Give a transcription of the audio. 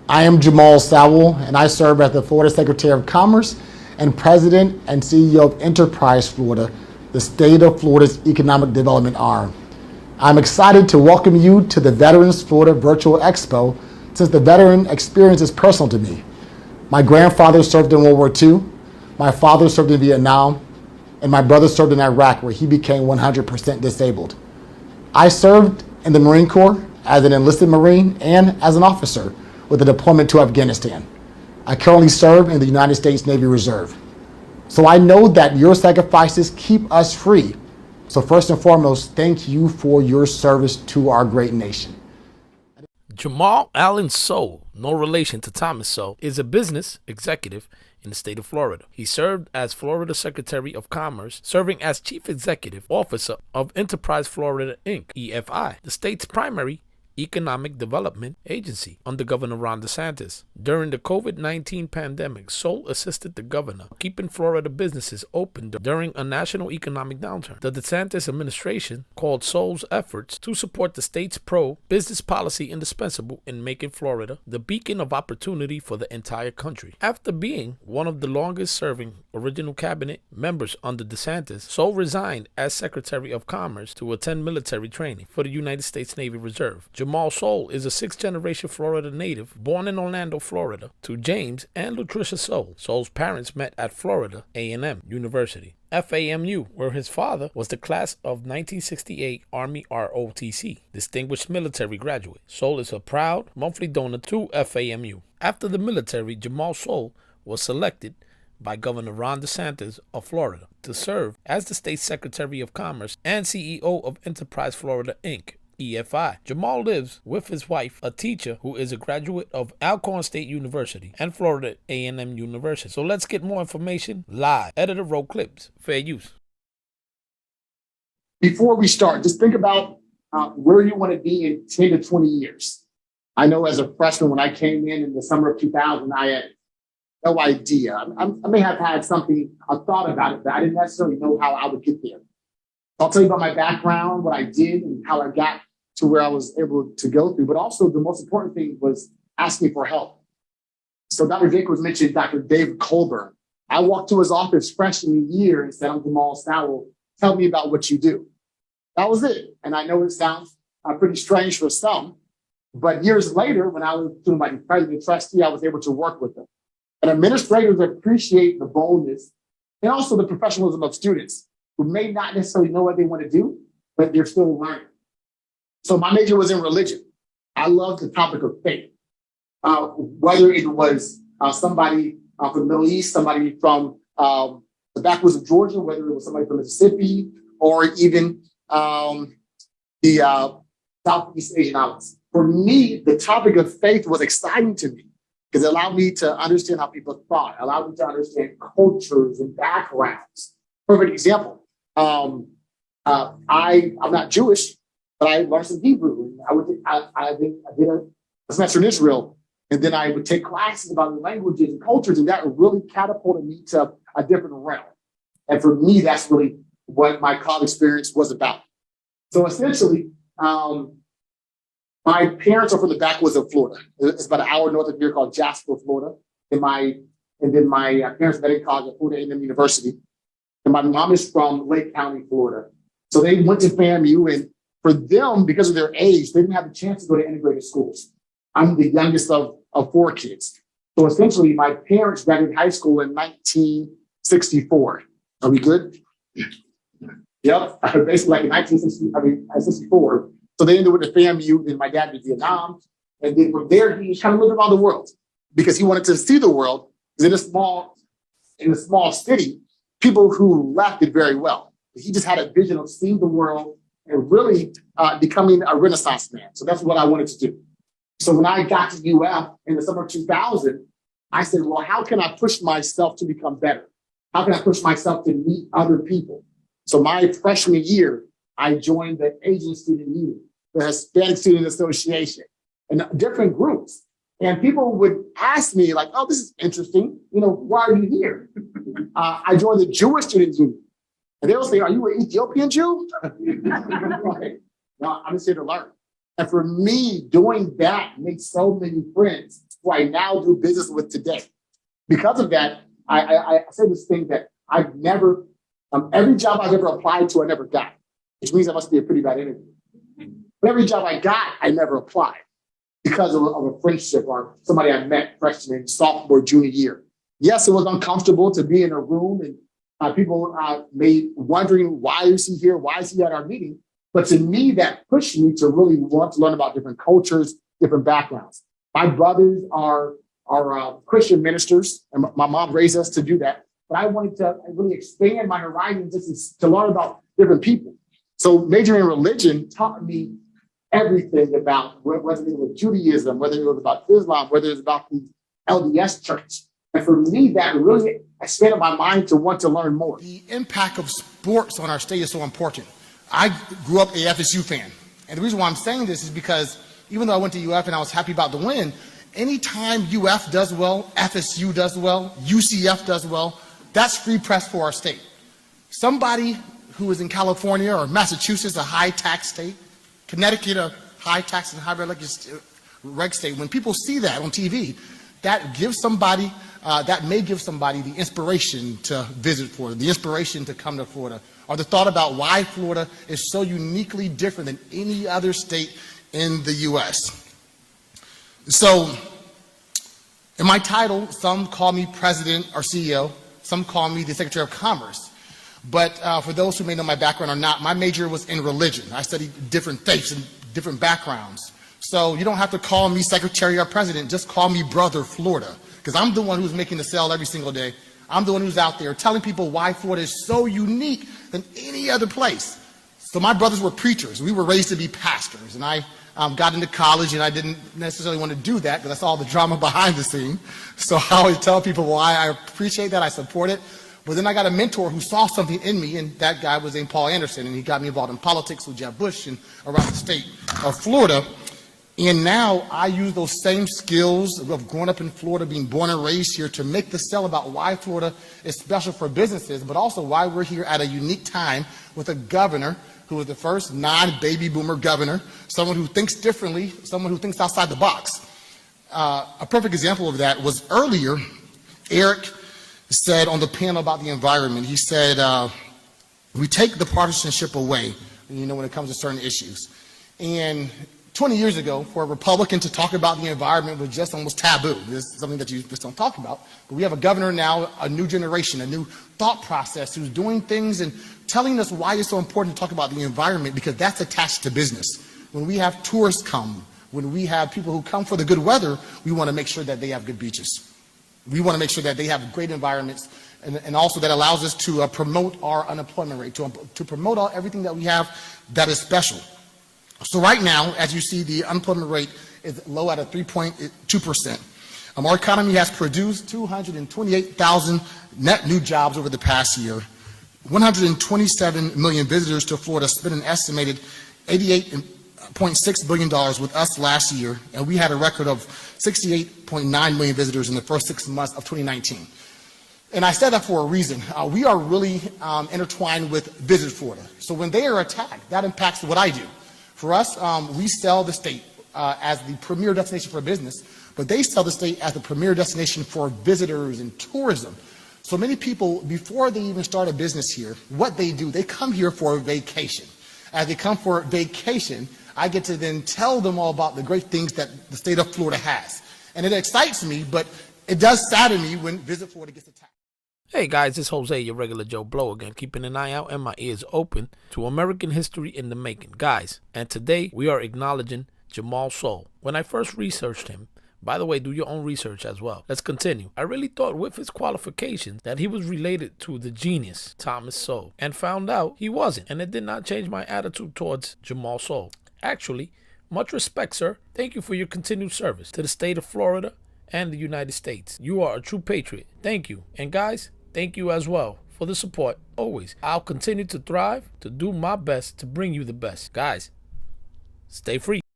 I am Jamal Sowell, and I serve as the Florida Secretary of Commerce and President and CEO of Enterprise Florida, the state of Florida's economic development arm. I'm excited to welcome you to the Veterans Florida Virtual Expo, since the veteran experience is personal to me. My grandfather served in World War II, my father served in Vietnam, and my brother served in Iraq, where he became 100% disabled. I served in the Marine Corps as an enlisted Marine and as an officer with a deployment to Afghanistan. I currently serve in the United States Navy Reserve. So I know that your sacrifices keep us free. So first and foremost, thank you for your service to our great nation. Jamal Allen Sowell, no relation to Thomas Sowell, is a business executive in the state of Florida. He served as Florida Secretary of Commerce, serving as Chief Executive Officer of Enterprise Florida, Inc., EFI, the state's primary economic development agency under Governor Ron DeSantis. During the COVID-19 pandemic, Sowell assisted the governor keeping Florida businesses open during a national economic downturn. The DeSantis administration called Sowell's efforts to support the state's pro-business policy indispensable in making Florida the beacon of opportunity for the entire country. After being one of the longest-serving original cabinet members under DeSantis, Sowell resigned as Secretary of Commerce to attend military training for the United States Navy Reserve. Jamal Sowell is a sixth-generation Florida native, born in Orlando, Florida, to James and Latricia Sowell. Sowell's parents met at Florida A&M University, FAMU, where his father was the class of 1968 Army ROTC, Distinguished Military Graduate. Sowell is a proud monthly donor to FAMU. After the military, Jamal Sowell was selected by Governor Ron DeSantis of Florida to serve as the state Secretary of Commerce and CEO of Enterprise Florida, Inc., EFI. Jamal lives with his wife, a teacher who is a graduate of Alcorn State University and Florida A&M University. So let's get more information live. Editor roll clips. Fair use. Before we start, just think about where you want to be in 10 to 20 years. I know as a freshman, when I came in the summer of 2000, I had no idea. I may have had a thought about it, but I didn't necessarily know how I would get there. I'll tell you about my background, what I did, and how I got to where I was able to go through. But also the most important thing was asking for help. So Dr. Jacobs mentioned Dr. David Colburn. I walked to his office freshman year and said, "I'm Jamal Sowell. Tell me about what you do." That was it. And I know it sounds pretty strange for some, but years later, when I was doing my president trustee, I was able to work with them. And administrators appreciate the boldness and also the professionalism of students who may not necessarily know what they want to do, but they're still learning. So my major was in religion. I loved the topic of faith. Whether it was somebody from the Middle East, somebody from the backwoods of Georgia, whether it was somebody from Mississippi, or even the Southeast Asian islands. For me, the topic of faith was exciting to me because it allowed me to understand how people thought, allowed me to understand cultures and backgrounds. Perfect example. I'm not Jewish, but I learned some Hebrew. I did a semester in Israel, and then I would take classes about the languages and cultures, and that really catapulted me to a different realm. And for me, that's really what my college experience was about. So essentially, my parents are from the backwoods of Florida. It's about an hour north of here, called Jasper, Florida. And then my parents met in college at Florida A&M University. And my mom is from Lake County, Florida. So they went to FAMU, and for them, because of their age, they didn't have the chance to go to integrated schools. I'm the youngest of 4 kids. So essentially, my parents graduated high school in 1964. Are we good? Yep, basically like in 1964. So they ended with the FAMU, then my dad did Vietnam. And then from there, he kind of lived around the world because he wanted to see the world. Because in a small city, people who left did very well. He just had a vision of seeing the world and really becoming a Renaissance man. So that's what I wanted to do. So when I got to UF in the summer of 2000, I said, well, how can I push myself to become better? How can I push myself to meet other people? So my freshman year, I joined the Asian Student Union, the Hispanic Student Association, and different groups. And people would ask me like, oh, this is interesting. Why are you here? I joined the Jewish Student Union. And they will say, are you an Ethiopian Jew? Right. No, I'm just here to learn. And for me, doing that made so many friends who I now do business with today. Because of that, I say this thing that I've never, every job I've ever applied to, I never got, which means I must be a pretty bad interview. But every job I got, I never applied because of a friendship or somebody I met freshman, sophomore, junior year. Yes, it was uncomfortable to be in a room and people may wondering, why is he here? Why is he at our meeting? But to me, that pushed me to really want to learn about different cultures, different backgrounds. My brothers are Christian ministers, and my mom raised us to do that. But I wanted to really expand my horizons just to learn about different people. So majoring in religion taught me everything about whether it was Judaism, whether it was about Islam, whether it was about the LDS church. And for me, that really expanded my mind to want to learn more. The impact of sports on our state is so important. I grew up a FSU fan. And the reason why I'm saying this is because even though I went to UF and I was happy about the win, anytime UF does well, FSU does well, UCF does well, that's free press for our state. Somebody who is in California or Massachusetts, a high tax state, Connecticut, a high tax and high reg state, when people see that on TV, that gives somebody, that may give somebody the inspiration to visit Florida, the inspiration to come to Florida, or the thought about why Florida is so uniquely different than any other state in the U.S. So, in my title, some call me president or CEO, some call me the Secretary of Commerce. But for those who may know my background or not, my major was in religion. I studied different faiths and different backgrounds. So you don't have to call me Secretary or President, just call me Brother Florida, because I'm the one who's making the sale every single day. I'm the one who's out there telling people why Florida is so unique than any other place. So my brothers were preachers. We were raised to be pastors, and I got into college, and I didn't necessarily want to do that because I saw the drama behind the scene. So I always tell people why I appreciate that, I support it. But then I got a mentor who saw something in me, and that guy was named Paul Anderson, and he got me involved in politics with Jeb Bush and around the state of Florida. And now I use those same skills of growing up in Florida, being born and raised here, to make the sell about why Florida is special for businesses, but also why we're here at a unique time with a governor who was the first non-baby boomer governor, someone who thinks differently, someone who thinks outside the box. A perfect example of that was earlier, Eric said on the panel about the environment, he said, we take the partisanship away, when it comes to certain issues. And 20 years ago, for a Republican to talk about the environment was just almost taboo. It's something that you just don't talk about. But we have a governor now, a new generation, a new thought process, who's doing things and telling us why it's so important to talk about the environment, because that's attached to business. When we have tourists come, when we have people who come for the good weather, we want to make sure that they have good beaches. We want to make sure that they have great environments, and also that allows us to promote our unemployment rate, to promote everything that we have that is special. So right now, as you see, the unemployment rate is low at a 3.2%. Our economy has produced 228,000 net new jobs over the past year. 127 million visitors to Florida, spent an estimated $88.6 billion with us last year, and we had a record of 68.9 million visitors in the first 6 months of 2019. And I said that for a reason. We are really intertwined with Visit Florida. So when they are attacked, that impacts what I do. For us, we sell the state as the premier destination for business, but they sell the state as the premier destination for visitors and tourism. So many people, before they even start a business here, what they do, they come here for a vacation. As they come for a vacation, I get to then tell them all about the great things that the state of Florida has. And it excites me, but it does sadden me when Visit Florida gets attacked. Hey guys, it's Jose, your regular Joe Blow again, keeping an eye out and my ears open to American history in the making. Guys, and today we are acknowledging Jamal Sowell. When I first researched him, by the way, do your own research as well. Let's continue. I really thought with his qualifications that he was related to the genius Thomas Sowell, and found out he wasn't, and it did not change my attitude towards Jamal Sowell. Actually, much respect, sir. Thank you for your continued service to the state of Florida and the United States. You are a true patriot. Thank you. And guys, thank you as well for the support always. I'll continue to thrive, to do my best to bring you the best. Guys, stay free.